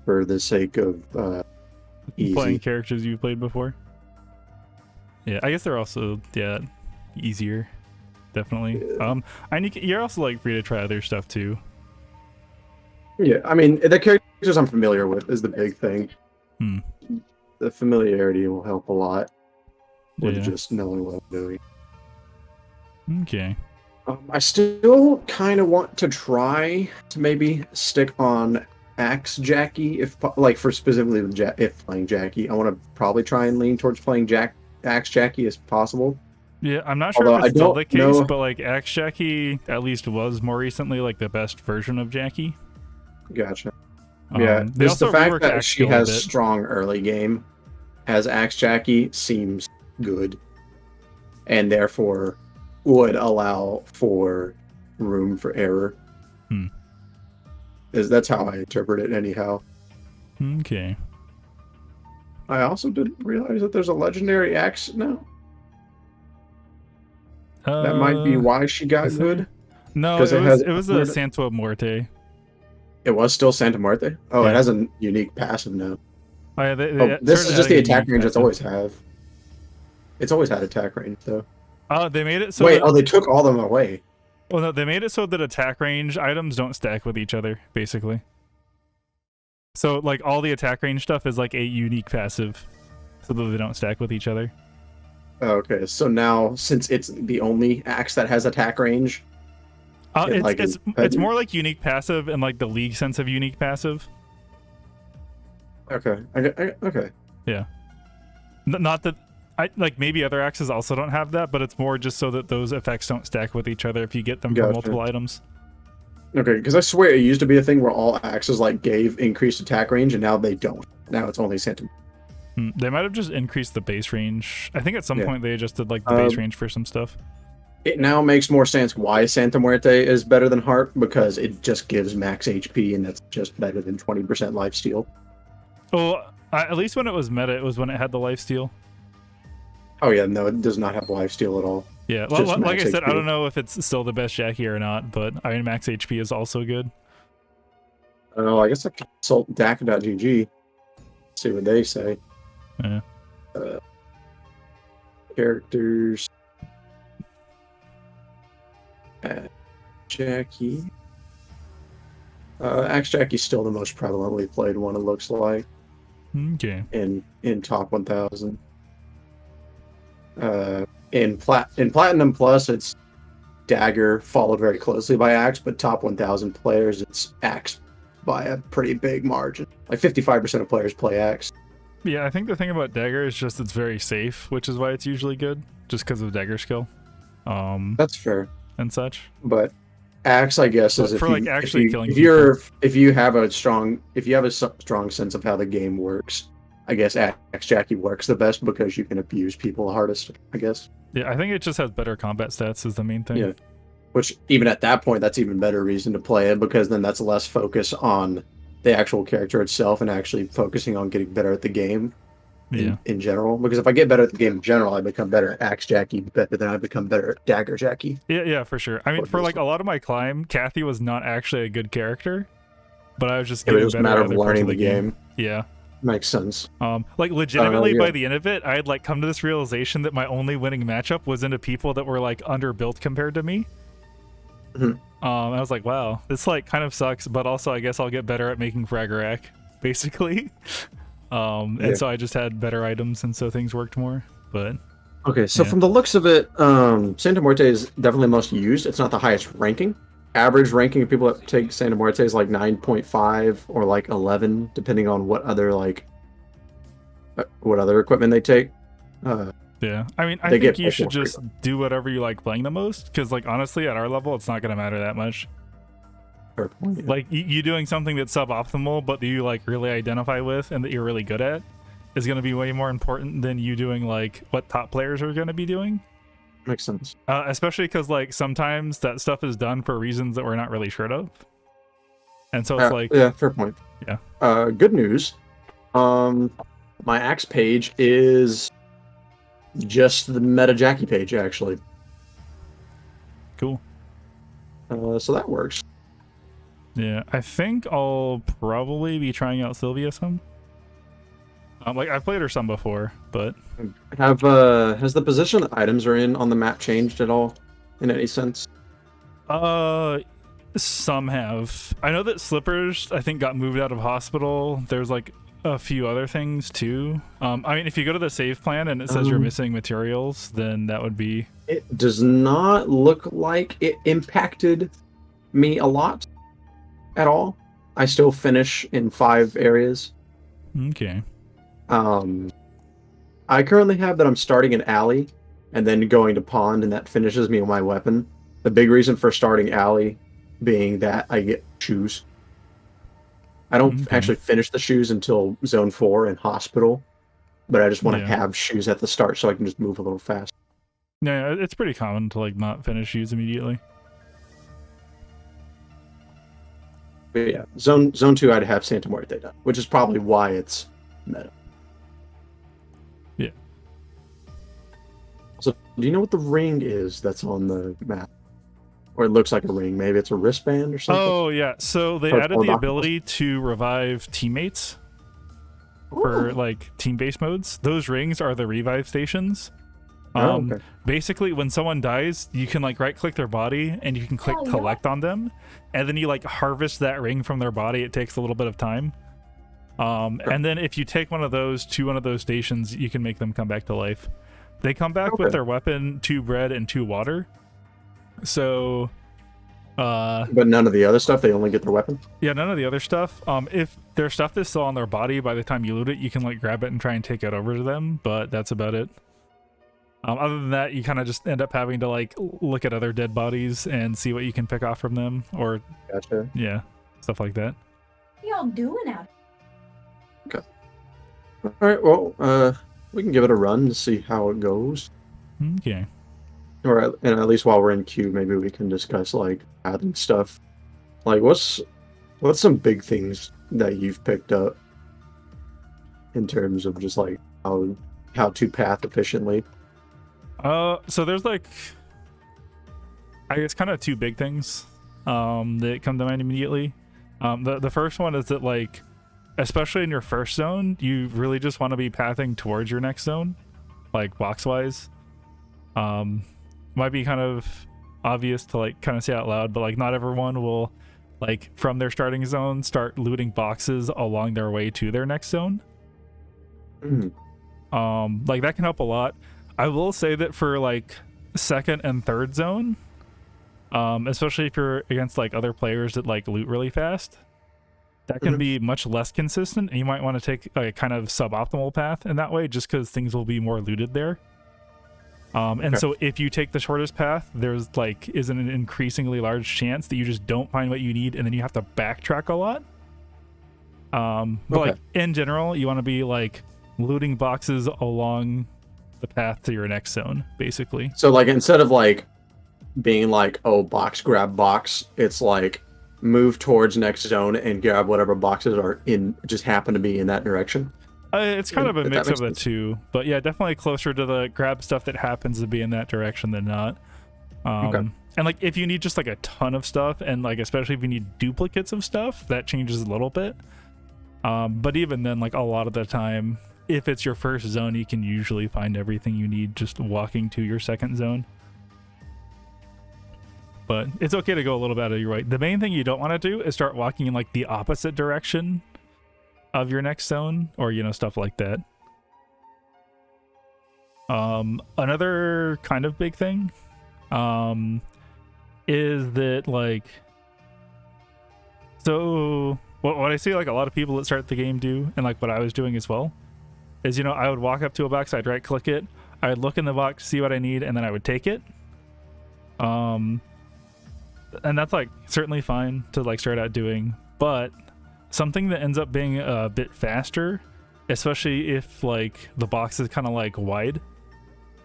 for the sake of easy. Playing characters you've played before. Yeah, I guess they're also easier, definitely. Yeah. And you're also like free to try other stuff too. Yeah, I mean the characters I'm familiar with is the big thing. Hmm. The familiarity will help a lot with Yeah. just knowing what I'm doing. Okay. I still kind of want to try to maybe stick on Axe Jackie, if like for specifically with if playing Jackie. I want to probably try and lean towards playing Axe Jackie as possible. Yeah, I'm not sure Although if it's I still don't the case, know. but like Axe Jackie at least was more recently like the best version of Jackie. Gotcha. Yeah, They just the also fact reworked that Axe she skill a has bit. strong early game as Axe Jackie seems good, and therefore would allow for room for error. Hmm. That's how I interpret it anyhow. Okay. I also didn't realize that there's a legendary axe now. That might be why she got good. No, Because it was a Santo Muerte. It was still Santa Muerte. Oh, Yeah. It has a unique passive now. Oh, yeah, they This is just the attack range passive. it's always have. It's always had attack range though. Oh, they made it so. Wait, they took all them away. Well, no, they made it so that attack range items don't stack with each other, basically. So, like, all the attack range stuff is like a unique passive, so that they don't stack with each other. Okay, so now since it's the only axe that has attack range, it's more like unique passive and like the league sense of unique passive. Okay, okay. Yeah. Not that like maybe other axes also don't have that, but it's more just so that those effects don't stack with each other if you get them from multiple items. Okay, because I swear it used to be a thing where all axes like gave increased attack range, and now they don't. Now it's only Santa. They might have just increased the base range. I think at some point they adjusted like the base range for some stuff. It now makes more sense why Santa Muerte is better than Heart, because it just gives max HP, and that's just better than 20% lifesteal. Well, at least when it was meta, it was when it had the lifesteal. Oh yeah, no, it does not have lifesteal at all. Yeah, like I said, I don't know if it's still the best Jackie or not, but I mean, max HP is also good. Oh, I guess I could consult Daka.gg, see what they say. Yeah. Characters. Jackie. Axe Jackie's still the most prevalently played one, it looks like. Okay. In top 1000. In Platinum Plus, it's Dagger, followed very closely by Axe, but top 1000 players, it's Axe by a pretty big margin. Like 55% of players play Axe. Yeah, I think the thing about Dagger is just it's very safe, which is why it's usually good, just because of Dagger skill. That's fair. And such. But Axe, I guess, is if you have a strong sense of how the game works, I guess Axe Jackie works the best because you can abuse people the hardest, I guess. Yeah, I think it just has better combat stats is the main thing. Yeah. Which, even at that point, that's even better reason to play it, because then that's less focus on the actual character itself and actually focusing on getting better at the game in general. Because if I get better at the game in general, I become better at Axe Jackie better than I become better at Dagger Jackie. Yeah, for sure. I mean, for like a lot of my climb, Kathy was not actually a good character, but I was just getting better a matter at of other parts learning of the game. Yeah. Makes sense. Like legitimately by the end of it, I had like come to this realization that my only winning matchup was into people that were like underbuilt compared to me. I was like, wow, this like kind of sucks, but also I guess I'll get better at making Fragarak, basically. And so I just had better items, and so things worked more. But okay, so from the looks of it, Santa Muerte is definitely most used. It's not the highest ranking. Average ranking of people that take Santa Muerte is like 9.5 or like 11, depending on what other equipment they take. Yeah, I mean, I think you should just do whatever you like playing the most, because like honestly, at our level, it's not going to matter that much. Fair point, yeah. Like you doing something that's suboptimal, but that you like really identify with and that you're really good at, is going to be way more important than you doing like what top players are going to be doing. Makes sense. Especially because like sometimes that stuff is done for reasons that we're not really sure of, and so it's like fair point. Yeah. Good news. My Axe page is just the meta Jackie page, actually. Cool. So that works. Yeah, I think I'll probably be trying out Sylvia some. Like I've played her some before, but Has the position that items are in on the map changed at all in any sense? Some have. I know that Slippers, I think, got moved out of hospital. There's like a few other things too. I mean, if you go to the save plan and it says you're missing materials, then that would be. It does not look like it impacted me a lot at all. I still finish in 5 areas. Okay. I currently have that I'm starting an alley and then going to pond, and that finishes me with my weapon. The big reason for starting alley being that I get shoes. I don't actually finish the shoes until zone 4 in hospital, but I just want to have shoes at the start so I can just move a little fast. Yeah, it's pretty common to like not finish shoes immediately. But yeah, zone 2 I'd have Santa Muerte done, which is probably why it's meta. Yeah. So, do you know what the ring is that's on the map? Or it looks like a ring. Maybe it's a wristband or something? Oh, yeah. So they added the ability to revive teammates for like team-based modes. Those rings are the revive stations. Okay. Basically, when someone dies, you can like right-click their body and you can click collect on them. And then you like harvest that ring from their body. It takes a little bit of time. And then if you take one of those to one of those stations, you can make them come back to life. They come back with their weapon, 2 bread, and 2 water. So but none of the other stuff, they only get their weapon? Yeah, none of the other stuff. If their stuff is still on their body by the time you loot it, you can like grab it and try and take it over to them, but that's about it. Other than that, you kind of just end up having to like look at other dead bodies and see what you can pick off from them, or yeah, stuff like that. What y'all doing out? Okay. All right, well, we can give it a run to see how it goes. Okay. And at least while we're in queue, maybe we can discuss like adding stuff. Like, what's some big things that you've picked up in terms of just like how to path efficiently? So there's like, I guess, kind of 2 big things that come to mind immediately. The first one is that like, especially in your first zone, you really just want to be pathing towards your next zone, like box wise. Might be kind of obvious to like kind of say out loud, but like not everyone will like from their starting zone start looting boxes along their way to their next zone. Like that can help a lot. I will say that for like 2nd and 3rd zone, especially if you're against like other players that like loot really fast, that can be much less consistent, and you might want to take a kind of suboptimal path in that way, just because things will be more looted there. And so if you take the shortest path, there's like isn't an increasingly large chance that you just don't find what you need, and then you have to backtrack a lot. But like in general, you want to be like looting boxes along the path to your next zone, basically. So like instead of like being like, oh, box grab box, it's like move towards next zone and grab whatever boxes are in, just happen to be in that direction. It's kind of a mix of the 2, but yeah, definitely closer to the grab stuff that happens to be in that direction than not. And like if you need just like a ton of stuff, and like especially if you need duplicates of stuff, that changes a little bit. But even then, like a lot of the time, if it's your first zone, you can usually find everything you need just walking to your 2nd zone. But it's okay to go a little bit out of your way. The main thing you don't want to do is start walking in like the opposite direction of your next zone, or you know, stuff like that. Another kind of big thing is that like, so what I see like a lot of people that start the game do, and like what I was doing as well, is, you know, I would walk up to a box, I'd right click it, I'd look in the box, see what I need, and then I would take it. And that's like certainly fine to like start out doing, but something that ends up being a bit faster, especially if like the box is kind of like wide,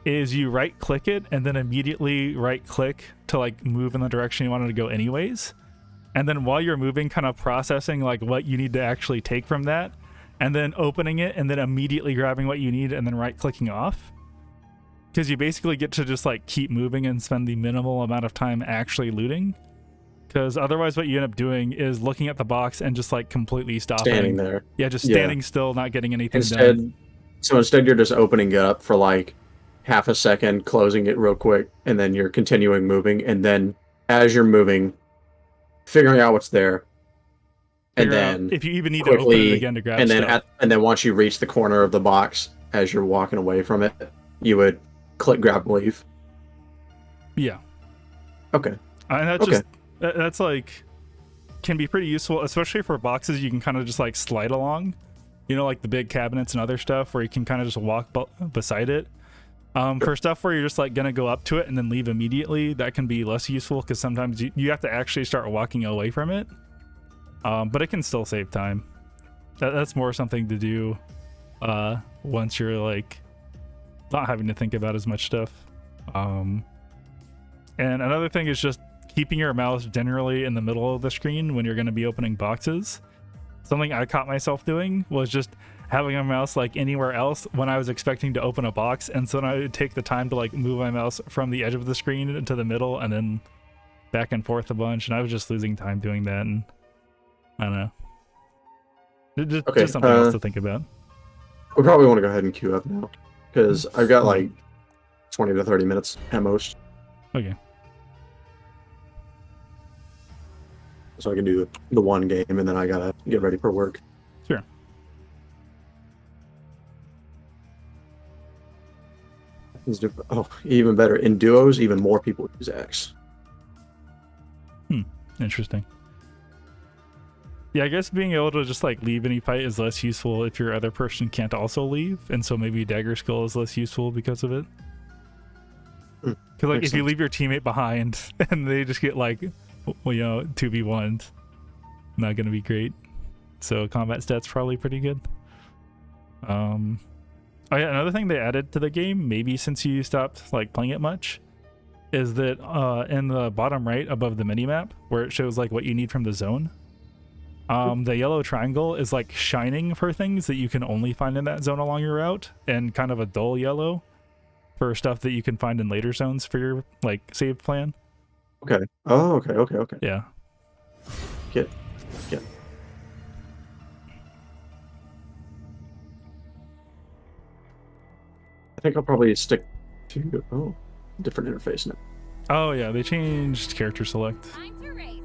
is you right click it and then immediately right click to like move in the direction you wanted to go anyways, and then while you're moving, kind of processing like what you need to actually take from that, and then opening it and then immediately grabbing what you need and then right clicking off, because you basically get to just like keep moving and spend the minimal amount of time actually looting, Because otherwise what you end up doing is looking at the box and just like completely stopping. Standing there. Yeah, just standing still, not getting anything instead, done. So instead you're just opening it up for like half a second, closing it real quick, and then you're continuing moving, and then as you're moving, figuring out what's there, and then if you even need quickly, to open it again to grab and then stuff. and then once you reach the corner of the box, as you're walking away from it, you would click grab and leave. Yeah. Okay. And that's just that's like can be pretty useful, especially for boxes you can kind of just like slide along. You know, like the big cabinets and other stuff where you can kind of just walk beside it. For stuff where you're just like gonna go up to it and then leave immediately, that can be less useful because sometimes you have to actually start walking away from it. But it can still save time. That's more something to do once you're like not having to think about as much stuff. And another thing is just keeping your mouse generally in the middle of the screen when you're going to be opening boxes. Something I caught myself doing was just having a mouse like anywhere else when I was expecting to open a box, and so then I would take the time to like move my mouse from the edge of the screen into the middle and then back and forth a bunch, and I was just losing time doing that, and I don't know. Just something else to think about. We probably want to go ahead and queue up now because I've got like 20 to 30 minutes at most. Okay. So I can do the one game and then I gotta get ready for work. Sure. Oh, even better. In duos, even more people use X. Interesting. Yeah, I guess being able to just like leave any fight is less useful if your other person can't also leave, and so maybe dagger skill is less useful because of it. Because like if you leave your teammate behind and they just get like, well, you know, 2v1s, not gonna be great. So combat stats probably pretty good. Oh yeah, another thing they added to the game, maybe since you stopped like playing it much, is that in the bottom right above the minimap where it shows like what you need from the zone, the yellow triangle is like shining for things that you can only find in that zone along your route, and kind of a dull yellow for stuff that you can find in later zones for your like save plan. Okay. Oh, okay. Yeah. Yeah. I think I'll probably stick to different interface now. Oh yeah, they changed character select. Time to race.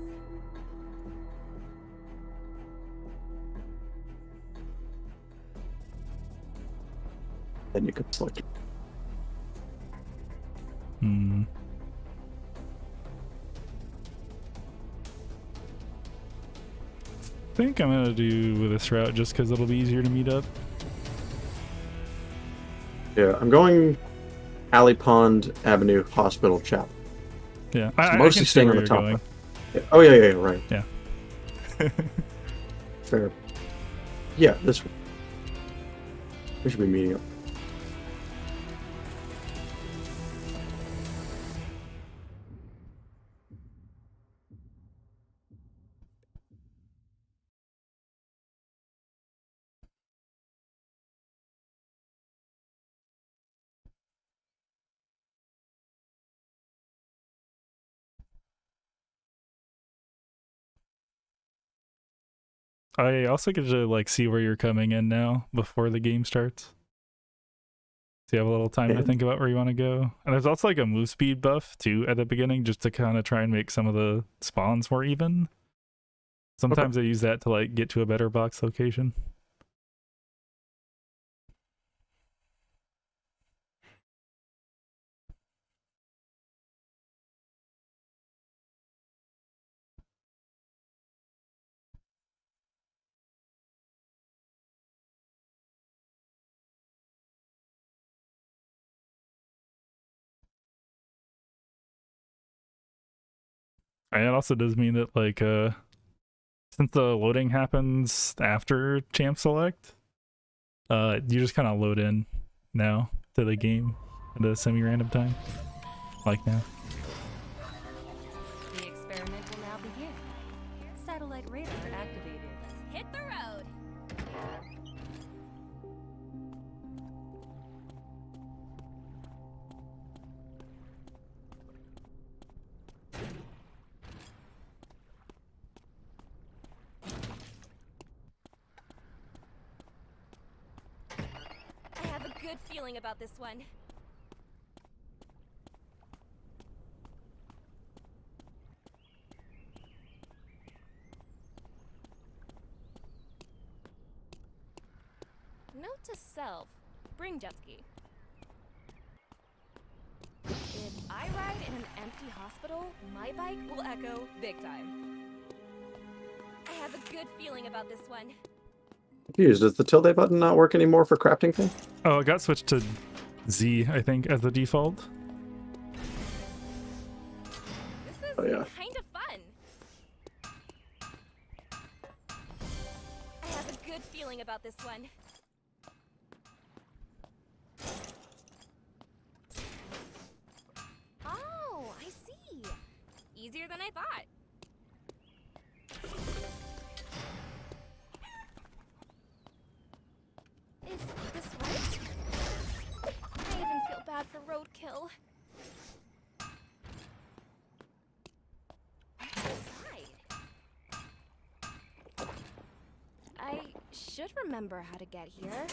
Then you can select it. I think I'm gonna do this route just because it'll be easier to meet up. Yeah, I'm going Alley Pond Avenue Hospital Chapel. Yeah, I mostly staying on the top. Going. Yeah. Oh yeah, right. Yeah. Fair. Yeah, this one. We should be meeting up. I also get to like see where you're coming in now before the game starts. So you have a little time to think about where you want to go. And there's also like a move speed buff too at the beginning, just to kind of try and make some of the spawns more even. Sometimes I use that to like get to a better box location. And it also does mean that like since the loading happens after champ select, you just kind of load in now to the game at a semi-random time, like now. The experiment will now begin. Satellite radar activated. Hit the road. good feeling about this one. Note to self, bring jet ski. If I ride in an empty hospital, my bike will echo big time. I have a good feeling about this one. Confused. Does the tilde button not work anymore for crafting thing? Oh, it got switched to Z, I think, as the default. This is kind of fun. I have a good feeling about this one. Oh, I see. Easier than I thought. Is this right? I even feel bad for roadkill. What's inside? I should remember how to get here.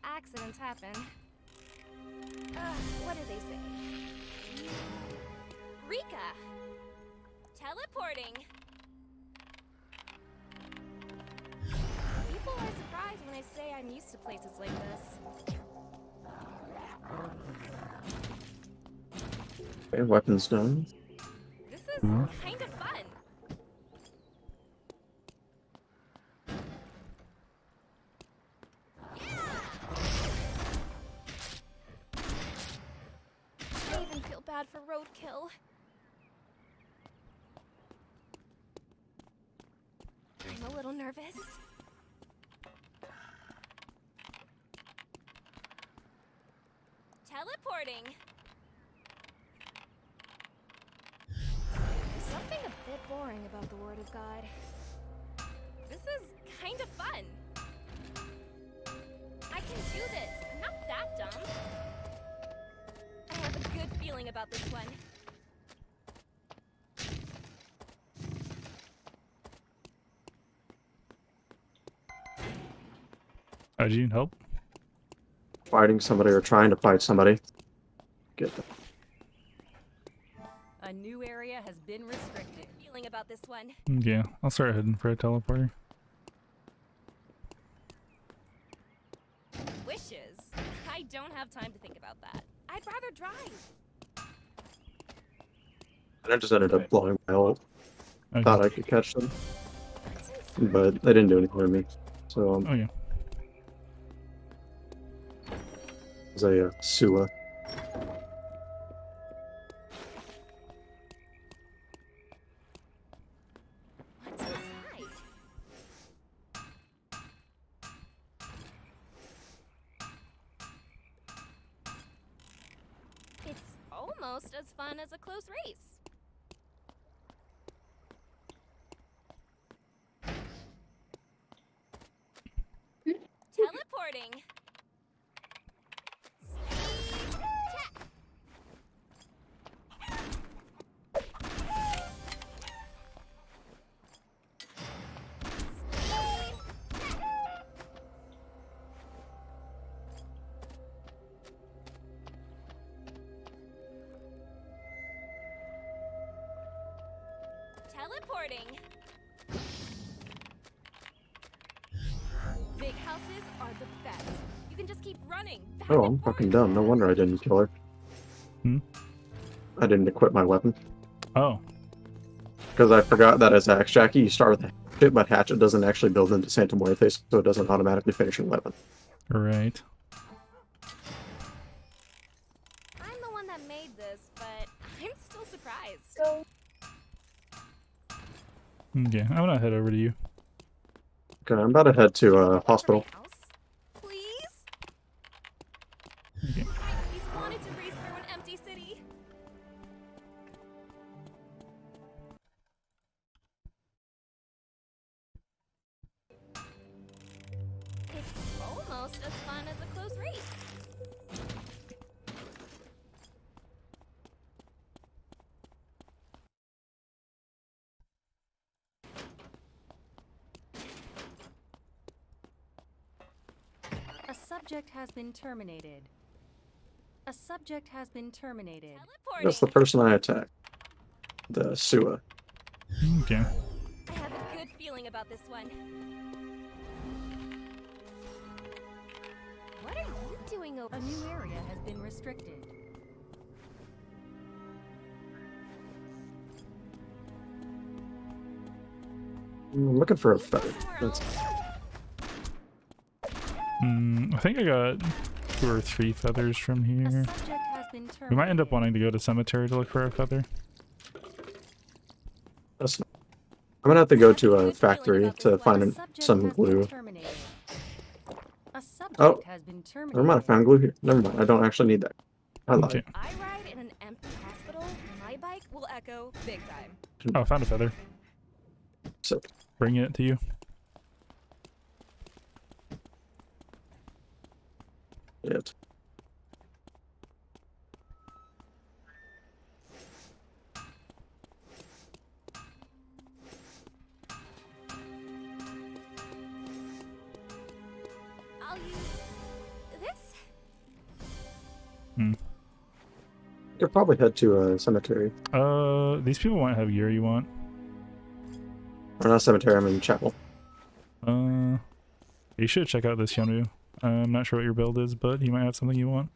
Accidents happen. What did they say? Rika! Teleporting! People are surprised when I say I'm used to places like this. Okay, weapons done. This is kind of fun. I even feel bad for roadkill. I'm a little nervous. Teleporting. Something a bit boring about the Word of God. This is kind of fun. I can do this. I'm not that dumb. I have a good feeling about this one. Do you need help? Fighting somebody or trying to fight somebody. Get that. A new area has been restricted. Feeling about this one. Yeah, I'll start heading for a teleporter. Wishes? I don't have time to think about that. I'd rather drive. And I just ended up blowing my ult. Okay. Thought I could catch them, but they didn't do anything to me. So Oh yeah. it's a Sua. What's inside? It's almost as fun as a close race. Teleporting. Check. Teleporting. Big houses are the best. You can just keep running. Back Oh, and I'm forth. fucking dumb. No wonder I didn't kill her. Hmm? I didn't equip my weapon. Oh. Because I forgot that as Axe Jackie, you start with Hatchet, but Hatchet doesn't actually build into Santa Muerte, so it doesn't automatically finish your weapon. Right. I'm the one that made this, but I'm still surprised. So, Okay, I'm gonna head over to you. Okay, I'm about to head to Over hospital. my house? Please? Okay. I always wanted to race through an empty city. It's almost as fun as a close race. A subject has been terminated. A subject has been terminated. That's the person I attacked. The Sua. Okay. I have a good feeling about this one. What are you doing over? A new area has been restricted. I'm looking for a feather. That's... I think I got 2 or 3 feathers from A here. subject has been terminated. We might end up wanting to go to cemetery to look for a feather. That's not... I'm gonna have to go to a factory to find some glue. A subject Oh, has been never mind. I found glue here. Never mind. I don't actually need that. I lied. Okay. I ride in an empty hospital, my bike will echo big time. Oh, I found a feather. So, Bring it to you. it. I'll use this. Hmm. You could probably head to a cemetery. These people might have gear you want. Or not a cemetery, I'm in chapel. You should check out this Yonu. I'm not sure what your build is, but he might have something you want.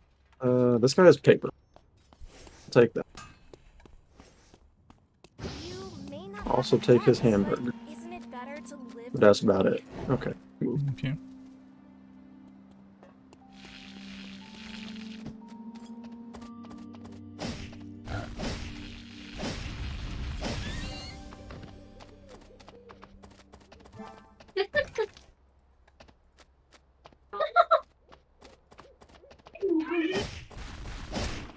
This guy has paper. I'll take that. You may not I'll also have take his friends, but hamburger. Isn't it better to live? But that's about it. Okay. Cool. Okay.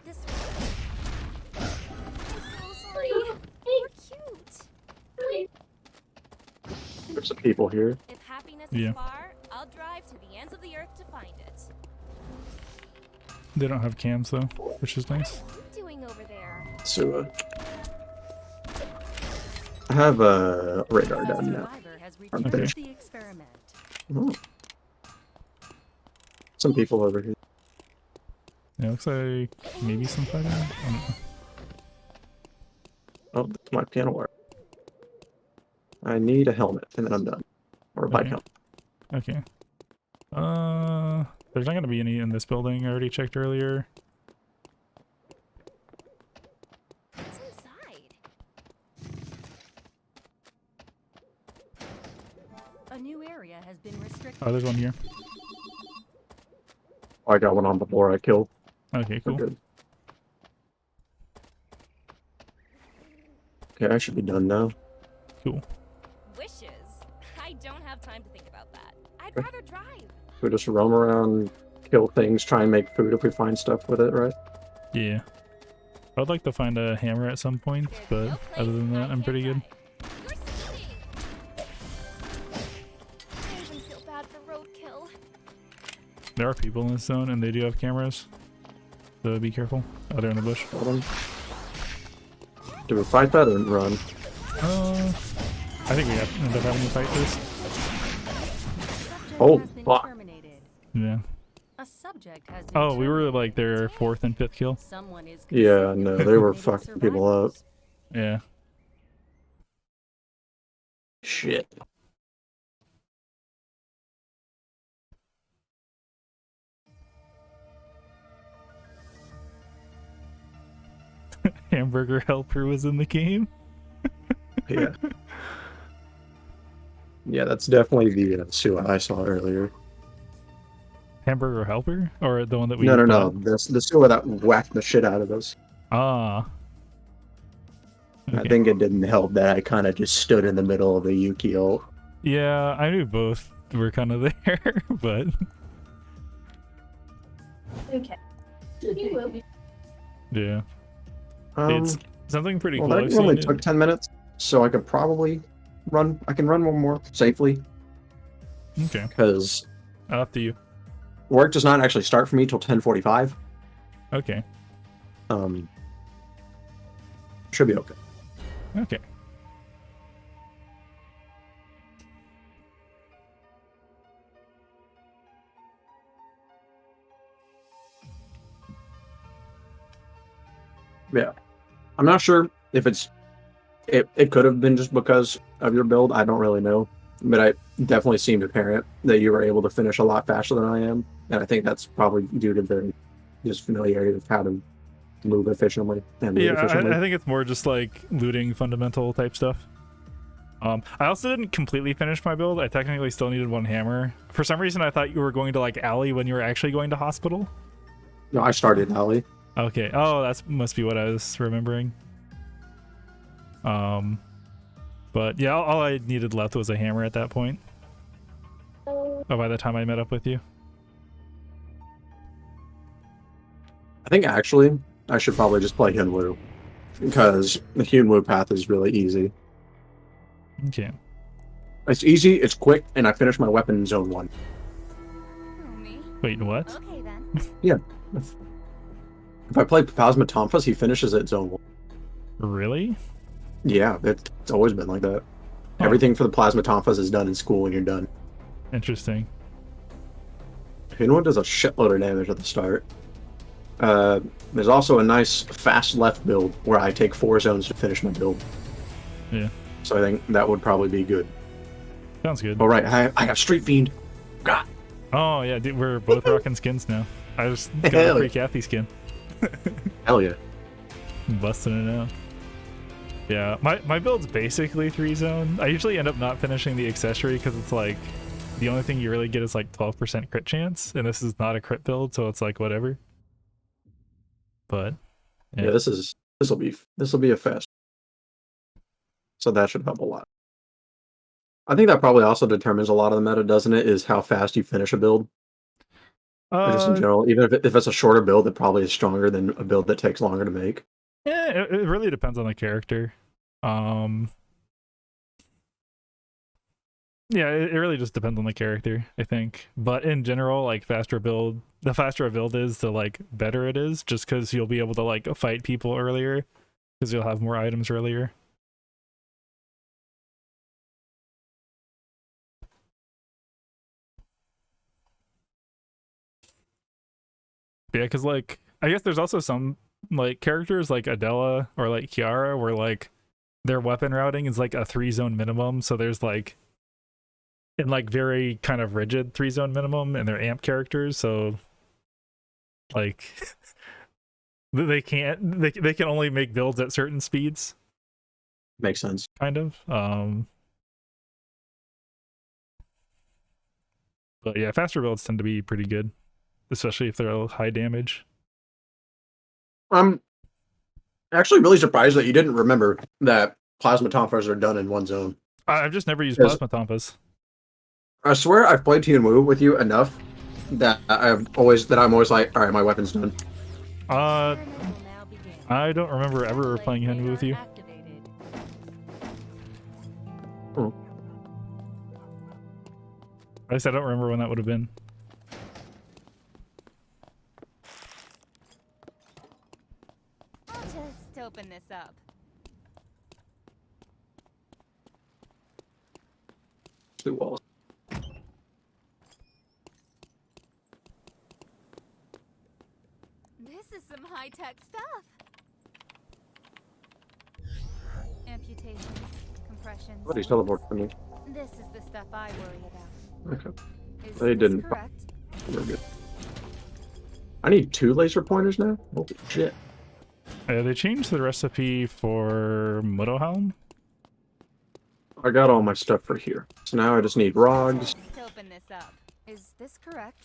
This way. I'm so sorry. You're cute. There's some people here. If happiness Yeah. is far, I'll drive to the ends of the earth to find it. They don't have cams though, which is nice. What are you doing over there? So, I have a radar A gun now. survivor has I'm returned finished. the experiment. Oh. Some people over here. Yeah, looks like maybe some fighting. I don't know. Oh, that's my piano wire. I need a helmet, and then I'm done. Or a bike Okay. helmet. Okay. There's not gonna be any in this building. I already checked earlier. What's inside? A new area has been restricted. Oh, there's one here. Oh, I got one on before I killed. Okay, We're cool. good. Okay, I should be done now. Cool. Wishes. I don't have time to think about that. I'd Okay. rather drive. We just roam around, kill things, try and make food if we find stuff with it, right? Yeah. I would like to find a hammer at some point, There's but no place other than I that, I'm pretty good. can't drive. You're speeding. I even feel bad for roadkill. There are people in this zone, and they do have cameras. So be careful. Oh, they're in the bush. Hold on. Do we fight that or run? I think we have to end up having to fight this. Subject Oh, has been fuck. terminated. Yeah. A subject has been Oh, we were terminated. like their 4th and 5th kill. Someone is Yeah, considered no, they were terminated fucking people up. survivors. Yeah. Shit. Hamburger helper was in the game. Yeah. Yeah, that's definitely the Sua I saw earlier. Hamburger helper? Or the one that we No, bought? that's the Sua that whacked the shit out of us. Ah. I Okay. think it didn't help that I kind of just stood in the middle of the Yukio. Yeah, I knew both were kind of there, but Okay. You will be. yeah. It's something pretty well, cool. that I've only seen took it. 10 minutes, so I could probably run. I can run one more safely Okay. because Up to you. work does not actually start for me till 10:45. Okay. Should be okay. Okay. Yeah. I'm not sure if it could have been just because of your build. I don't really know. But I definitely seemed apparent that you were able to finish a lot faster than I am. And I think that's probably due to the just familiarity with how to move efficiently and loot efficiently. I think it's more just like looting fundamental type stuff. I also didn't completely finish my build. I technically still needed one hammer. For some reason, I thought you were going to like alley when you were actually going to hospital. No, I started alley. Okay. Oh, that must be what I was remembering. But yeah, all I needed left was a hammer at that point. Oh, by the time I met up with you. I think actually I should probably just play Hyunwoo because the Hyunwoo path is really easy. Okay. It's easy, it's quick, and I finished my weapon in zone 1. Oh, me? Wait, what? Okay then. Yeah. If I play Plasma Tonfas, he finishes at zone 1. Really? Yeah, it's always been like that. Huh. Everything for the Plasma Tonfas is done in school when you're done. Interesting. Hyunwoo does a shitload of damage at the start. There's also a nice fast left build where I take 4 zones to finish my build. Yeah. So I think that would probably be good. Sounds good. All right, I have Street Fiend. God. Oh yeah, dude, we're both rocking skins now. I just got Hell a free yeah. Kathy skin. Hell yeah. Busting it out. Yeah, my build's basically 3-zone. I usually end up not finishing the accessory because it's like the only thing you really get is like 12% crit chance, and this is not a crit build, so it's like whatever. But Yeah, this will be a fest. So that should help a lot. I think that probably also determines a lot of the meta, doesn't it? Is how fast you finish a build. Or just in general, even if it's a shorter build, it probably is stronger than a build that takes longer to make. Yeah, it really depends on the character. Yeah, it really just depends on the character, I think. But in general, like the faster a build is, the like better it is, just because you'll be able to like fight people earlier, because you'll have more items earlier. Yeah, because like I guess there's also some like characters like Adela or like Kiara where like their weapon routing is like a 3-zone minimum, so there's like in like very kind of rigid 3-zone minimum, and they're amp characters, so like they can only make builds at certain speeds. Makes sense. Kind of. But yeah, faster builds tend to be pretty good, especially if they're high damage. I'm actually really surprised that you didn't remember that Plasma Tonfas are done in 1 zone. I've just never used Plasma Tonfas. I swear I've played Hyunwoo with you enough that I'm always like, all right, my weapon's done. I don't remember ever playing Hyunwoo with you. Oh. At least I don't remember when that would have been. I'll just open this up. Two walls. This is some high-tech stuff. Amputations, compressions. Somebody's teleported for me. This is the stuff I worry about. Okay. Is They this didn't. correct? We're good. I need 2 laser pointers now? Holy shit. They changed the recipe for Mudohelm. I got all my stuff for here. So now I just need rogs. Let's open this up. Is this correct?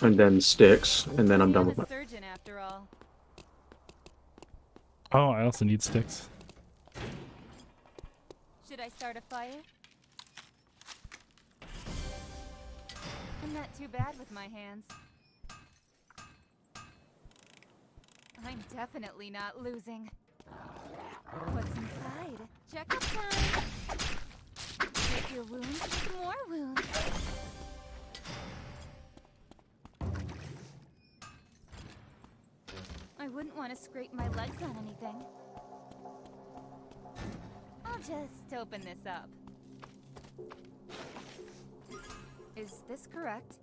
And then sticks, and then I'm done with my... Surgeon after all. Oh, I also need sticks. Should I start a fire? I'm not too bad with my hands. I'm definitely not losing. What's inside? Check-up time! Get your wounds, more wounds. I wouldn't want to scrape my legs on anything. I'll just open this up. Is this correct?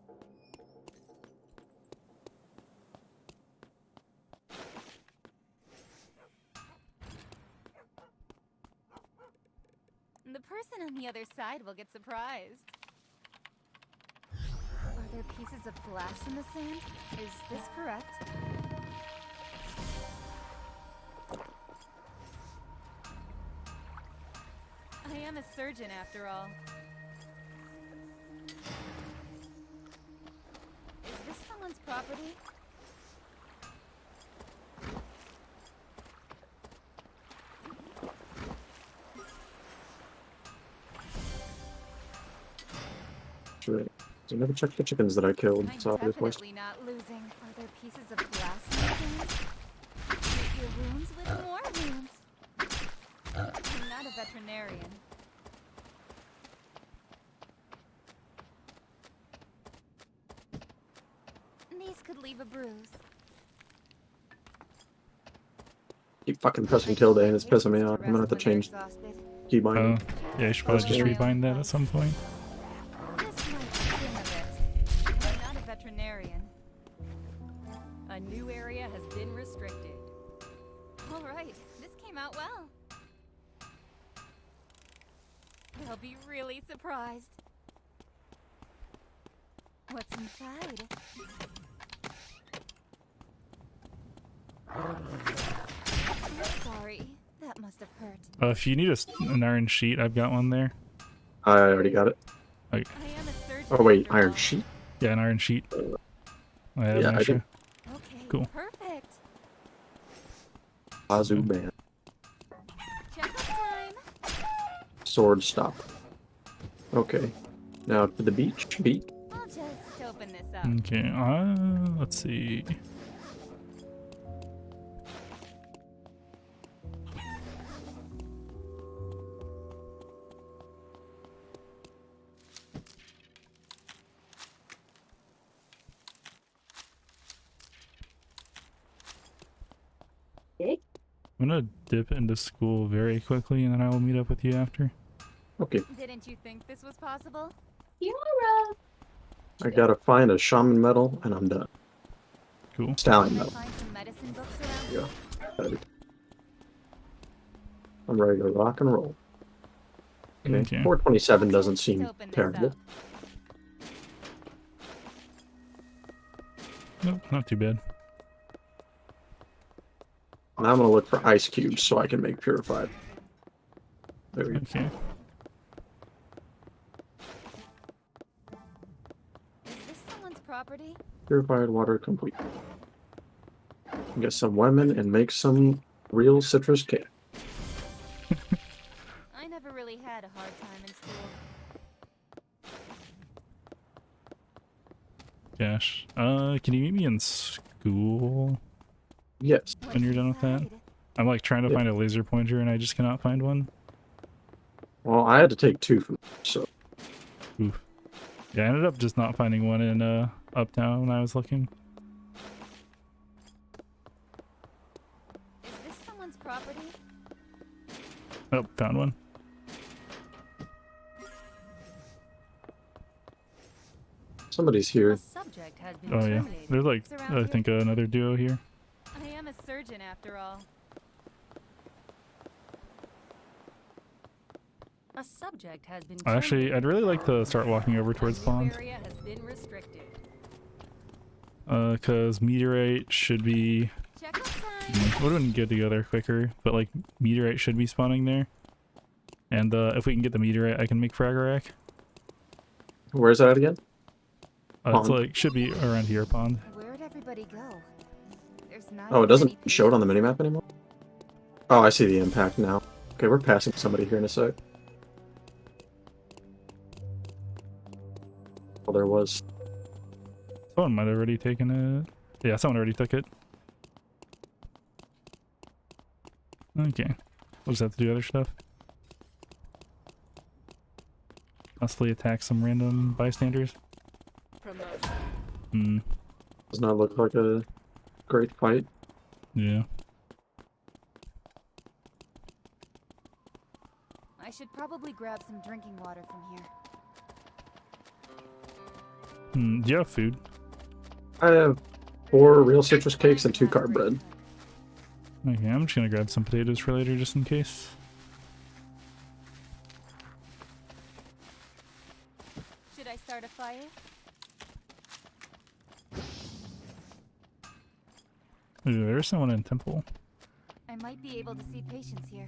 and the other side will get surprised. Are there pieces of glass in the sand? Is this correct? I am a surgeon after all. Is this someone's property? Right. So I never checked the chickens that I killed. I'm So definitely not losing. Are there pieces of glass in the sand? Treat your wounds with more wounds. I'm not a veterinarian. These could leave a bruise. keep fucking pressing tilde and it's pissing me off. I'm gonna have to change key binding. Yeah, you should probably just rebind that at some point. This might be the end of it. I'm not a veterinarian. A new area has been restricted. All right, this came out well. They'll be really surprised. What's inside? I'm sorry, that must have hurt. If you need an iron sheet, I've got one there. I already got it. Like, I am a surgeon oh wait, after iron all. sheet? yeah, an iron sheet. I have Yeah, an I extra. did. Okay, Cool. perfect. Bazoo band. Check time. Sword stop. Okay. Now to the beach. Beach. I'll just open this up. Okay, let's see. I'm gonna dip into school very quickly and then I will meet up with you after. Okay. Didn't you think this was possible? Yara! I gotta find a shaman medal and I'm done. Cool. Stallion Can I medal. find some medicine books around? There you go. Got it. I'm ready to rock and roll. Okay. Okay. 427 doesn't seem Open this terrible. up. Nope, not too bad. Now I'm gonna look for ice cubes so I can make purified. There we go. Okay. Is this someone's property? Purified water complete. Get some lemon and make some real citrus cake. I never really had a hard time in school. Gosh. Can you meet me in school Yes. when you're done with that? inside? I'm like trying to Yeah. find a laser pointer and I just cannot find one. Well, I had to take 2 from so Oof. Yeah, I ended up just not finding one in Uptown when I was looking. Is this someone's property? Oh, found one. somebody's here. A subject has been Oh yeah. terminated. There's like, It's around I here. think another duo here. I am a surgeon after all. A subject has been Actually, terminated. I'd really like to start walking over towards New pond. area has been restricted. Cause meteorite should be, Check out time. wouldn't get together quicker, but like meteorite should be spawning there. And if we can get the meteorite, I can make Fragarack. Where's that again? It's Pond. like, should be around here, pond. Where'd everybody go? There's not Oh, it many doesn't show it on the patients. minimap anymore? Oh, I see the impact now. Okay, we're passing somebody here in a sec. Well, there was. Someone might have already taken it. Yeah, someone already took it. Okay. We'll just have to do other stuff. Possibly attack some random bystanders. Hmm. Does not look like a great fight. Yeah. I should probably grab some drinking water from here. Hmm. Do you have food? I have 4 real citrus cakes and 2 carb bread. Okay, I'm just gonna grab some potatoes for later just in case. Should I start a fire? Ooh, there's someone in temple. I might be able to see patients here.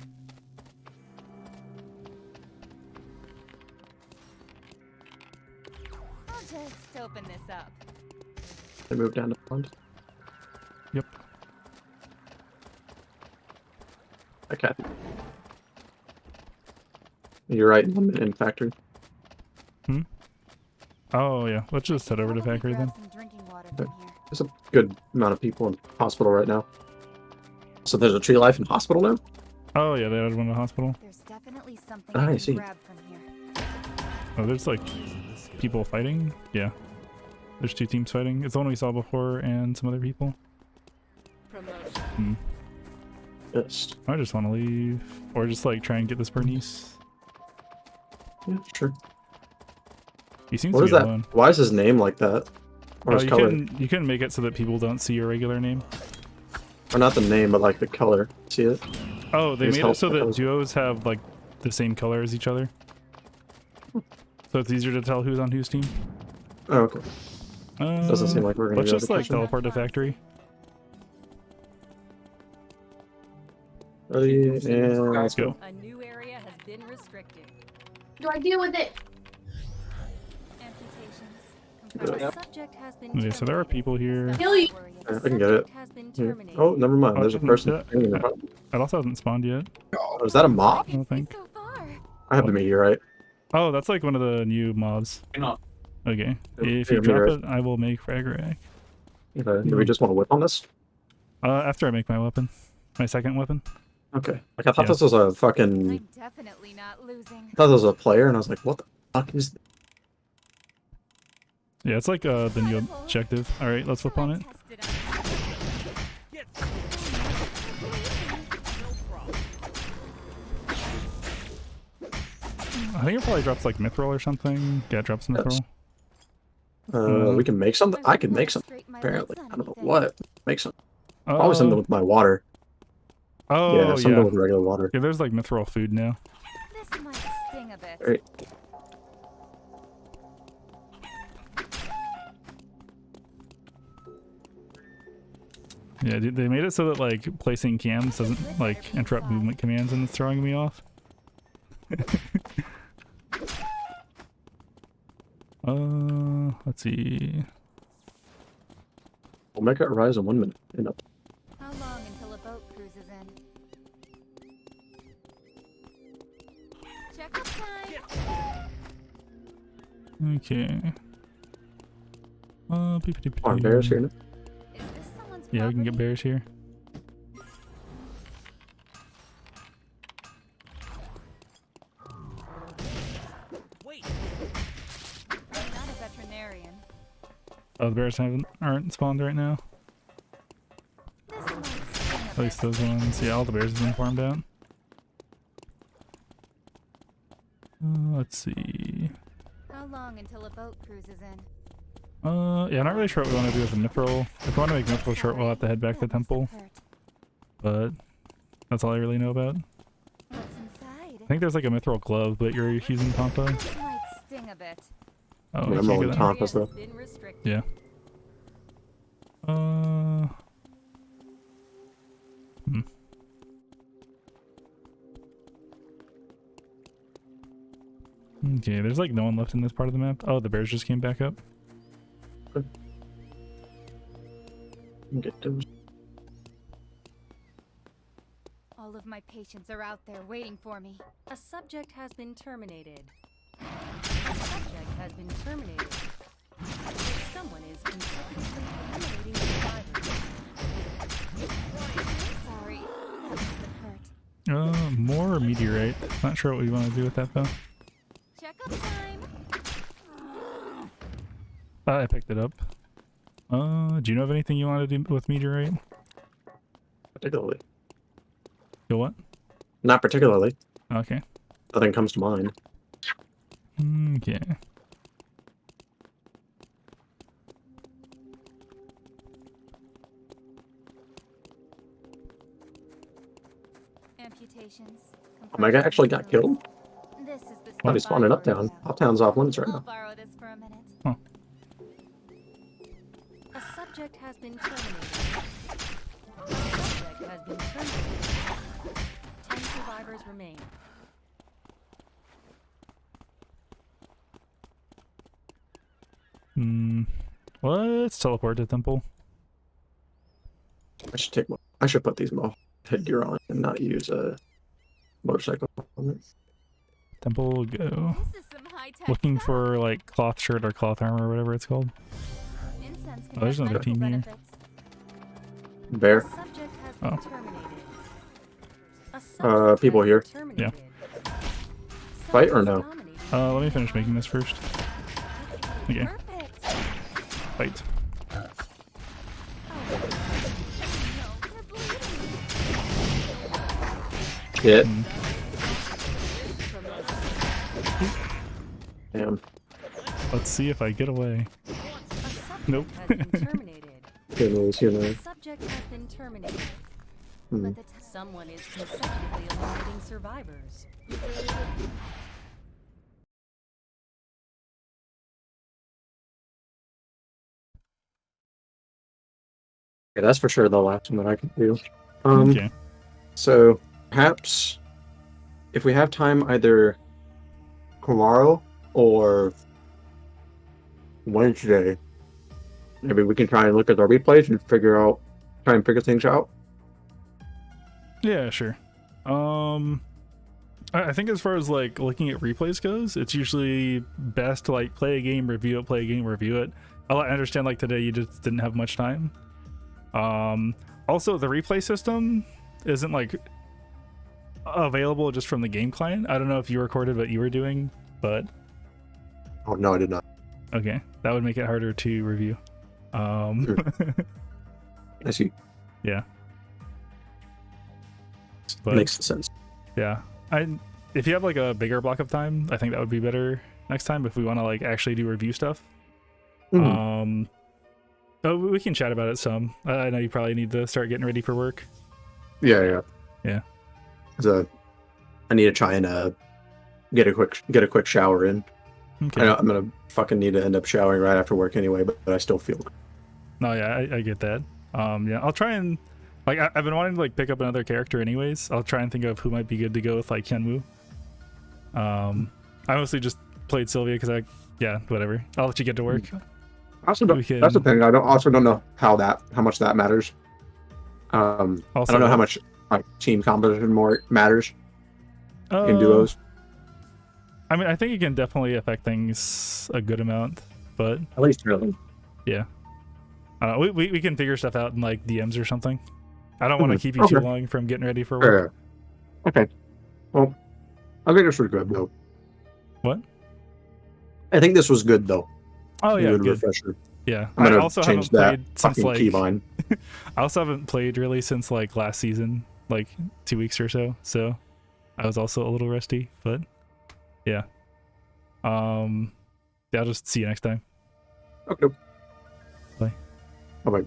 I'll just open this up. They moved down to pond. Yep. Okay. You're right. I'm in factory. Hmm? Oh, yeah. Let's just head over to Probably factory grab then. some drinking water from here. There's a good amount of people in hospital right now. So there's a tree life in hospital now? Oh, yeah, they added one to the hospital. There's definitely something I I can see. grab from here. Oh, there's like people fighting? Yeah. There's 2 teams fighting. It's the one we saw before and some other people. Hmm. Yes. I just want to leave. Or just like try and get this Bernice. Yeah, sure. He seems What to is be that? alone. Why is his name like that? Or Oh, his you color? couldn't make it so that people don't see your regular name. Or not the name, but like the color. See it? Oh, they Please made it help so that those. duos have like the same color as each other. So it's easier to tell who's on whose team. Oh, okay. Doesn't seem like we're gonna let's go just to like kitchen. teleport to factory. Oh, yeah, let's Go. go. A new area has been restricted. Do I deal with it? Amputations. Yeah. A subject has been Okay, so there are terminated. people here. Kill you. Yeah, I can get it. Subject has been Yeah. terminated. Oh, never mind. Oh, There's a it person. doesn't- hanging in front. It also hasn't spawned yet. Oh, is that a mob? I don't think. So far. I have the meteorite. Oh, that's like one of the new mobs. Okay. If Yeah, you drop meteorite. it, I will make frag rack. Okay. Do we just want to whip on this? After I make my weapon. My second weapon. Okay. Like I thought Yeah. this was a fucking. I'm definitely not losing. I thought this was a player, and I was like, what the fuck is? Yeah, it's like the new objective. Alright, let's flip on it. Test it out. I think it probably drops like mithril or something. Yeah, it drops mithril. We can make something. I can make something. Straighten my Apparently, legs on I don't know anything. what. Make something. Probably something with my water. Oh, Yeah, something yeah. with regular water. Yeah, there's like mithril food now. This might sting a bit. Right. Yeah, dude, they made it so that like placing cams doesn't like interrupt movement commands and it's throwing me off. Let's see. We'll make it rise in 1 minute. How long until a boat cruises in? Check up time. Okay. Are bears here now? Is this someone's Yeah, we can get property? bears here. I'm not a veterinarian. Oh, the bears aren't spawned right now. This might sting a At least bit. those ones. Yeah, all the bears have been farmed out. Let's see. How long until a boat cruises in? Yeah, not really sure what we want to do with the mithril. If we want to make mithril short, we'll have to head back to the temple. Hurt. But that's all I really know about. What's inside? I think there's like a mithril glove, but you're using Tampa. This might sting a bit. Oh, Yeah, we I'm can't rolling get that. Tampa. Tampa's, Area though. has been restricted. Yeah. Hmm. Okay, there's like no one left in this part of the map. Oh, the bears just came back up. Get those. All of my patients are out there waiting for me. A subject has been terminated. A subject has been terminated. Someone is consecutively eliminating survivors. Sorry. That must have hurt. More meteorite. Not sure what we want to do with that though. Check up time. I picked it up. Do you know of anything you want to do with meteorite? Particularly. Kill what? Not particularly. Okay. Nothing comes to mind. Okay. Amputations. Oh my god, actually got killed? This is the Why are they stuff spawning I Uptown? worry about. Uptown's off limits right I'll now. borrow this for a a minute. Huh. A subject has been terminated. A subject has been terminated. 10 survivors remain. Let's teleport to temple. I should put these headgear on and not use a motorcycle on it. Temple, go. This is some high-tech Looking stuff. for like cloth shirt or cloth armor or whatever it's called. Incense can Oh, there's have another medical team here. benefits. Bear. A subject has been Oh. terminated. A subject people has here. been terminated. Fight or Subject no? dominated. Let me finish making this first. Okay, Perfect. fight. No, they're bleeding. Hit. Hmm. Damn. Let's see if I get away. A subject Nope. has been terminated. Good news, you know. A subject has been terminated. Hmm. But the Someone is consecutively eliminating survivors. Yeah, that's for sure the last one that I can do. Okay. So perhaps if we have time, either tomorrow or Wednesday, maybe we can try and look at our replays and try and figure things out. Yeah, sure. I think as far as like looking at replays goes, it's usually best to like play a game, review it, play a game, review it. I understand like today you just didn't have much time. Also the replay system isn't like available just from the game client. I don't know if you recorded what you were doing, but Oh no, I did not. okay, that would make it harder to review. I see. Yeah. But Makes sense. yeah, if you have like a bigger block of time, I think that would be better next time if we want to like actually do review stuff. Mhm. Oh, we can chat about it some. I know you probably need to start getting ready for work. Yeah. Yeah. So I need to try and get a quick shower in. Okay. I know I'm gonna fucking need to end up showering right after work anyway, but I still feel. No, yeah, I get that. Yeah, I'll try and like I've been wanting to like pick up another character anyways. I'll try and think of who might be good to go with like Kenwu. I mostly just played Sylvia because whatever. I'll let you get to work. I also don't, that's the thing. I don't know how much that matters. I don't know how much like team composition more matters in duos. I mean, I think it can definitely affect things a good amount, but At least really. yeah. We can figure stuff out in like DMs or something. I don't want to keep you too long from getting ready for work. Okay. Well, I think this was good though. What? I think this was good though. Oh yeah, good. Refresher. Yeah, I'm gonna I also change haven't that played since fucking like keyline. I also haven't played really since like last season, like 2 weeks or so. So I was also a little rusty, but yeah. Yeah, I'll just see you next time. Okay. Bye. Bye.